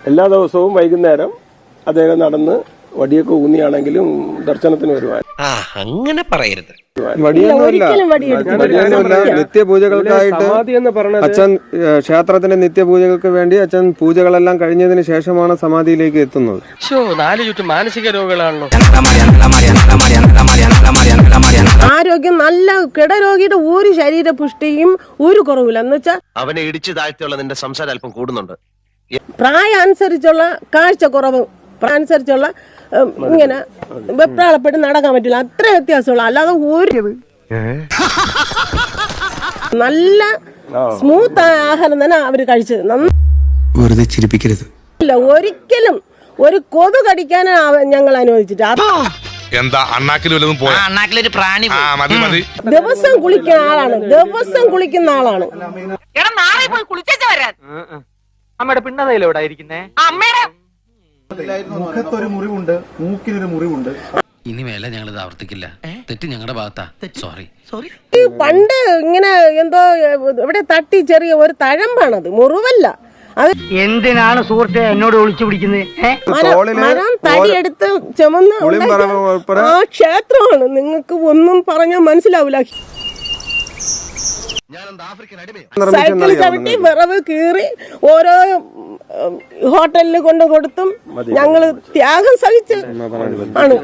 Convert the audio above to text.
എല്ലാ ദിവസവും വൈകുന്നേരം അദ്ദേഹം നടന്ന് വടിയൊക്കെ ഊന്നിയാണെങ്കിലും ദർശനത്തിന് വരുവാൻ. അങ്ങനെ പറയരുത്. വടിയൊന്നുമല്ല, നിത്യപൂജകൾക്കായിട്ട് അച്ഛൻ ക്ഷേത്രത്തിന്റെ നിത്യപൂജകൾക്ക് വേണ്ടി അച്ഛൻ പൂജകളെല്ലാം കഴിഞ്ഞതിന് ശേഷമാണ് സമാധിയിലേക്ക് എത്തുന്നത്. മാനസിക രോഗികളാണല്ലോ. ആരോഗ്യം നല്ല കിടരോഗിയുടെ ഒരു ശരീരപുഷ്ടിയും ഒരു കുറവില്ല എന്ന് വെച്ചാൽ അവനെ ഇടിച്ചു താഴ്ത്തിയുള്ള നിന്റെ സംസാരം അല്പം കൂടുന്നുണ്ട്. പ്രായം അനുസരിച്ചുള്ള കാഴ്ചക്കുറവ്, അനുസരിച്ചുള്ള ഇങ്ങനെ വെപ്രാളപ്പെട്ട് നടക്കാൻ പറ്റില്ല, അത്ര വ്യത്യാസമുള്ള. അല്ലാതെ ഒരു നല്ല സ്മൂത്ത് ആയ ആഹാരം തന്നെ അവര് കഴിച്ചത്. വെറുതെ ചിരിപ്പിക്കരുത്. ഇല്ല, ഒരിക്കലും ഒരു കൊതു കടിക്കാൻ ഞങ്ങൾ അനുവദിച്ചിട്ട്. എന്താ അണ്ണാക്കിലൊരു പ്രാണി ദിവസം കുളിക്കുന്ന ആളാണ്, ദിവസം കുളിക്കുന്ന ആളാണ്. അമ്മയുടെ പിണ്ണതയിലോ ഇരിക്കുന്നേ? മുഖത്തൊരു മുറിവുണ്ട്, മൂക്കിനൊരു മുറിവുണ്ട്. ഇനി മേലെ ഞങ്ങൾ ഇത് ആവർത്തിക്കില്ല. തെറ്റ് ഞങ്ങളുടെ ഭാഗത്താ. സോറി. പണ്ട് ഇങ്ങനെ എന്തോ ഇവിടെ തട്ടി ചെറിയ ഒരു തഴമ്പാണത്, മുറിവല്ല. അത് എന്തിനാണ് സുഹൃത്തെ എന്നോട് ഒളിച്ചു പിടിക്കുന്നത്? മരം തടിയെടുത്ത് ചുമന്ന് ആ ക്ഷേത്രമാണ്. നിങ്ങൾക്ക് ഒന്നും പറഞ്ഞാൽ മനസ്സിലാവില്ല. സൈക്കിൾ ചവിട്ടി വിറവ് കീറി ഓരോ ഹോട്ടലിൽ കൊണ്ടു കൊടുത്തും ഞങ്ങള് ത്യാഗം സഹിച്ച് ആണ്.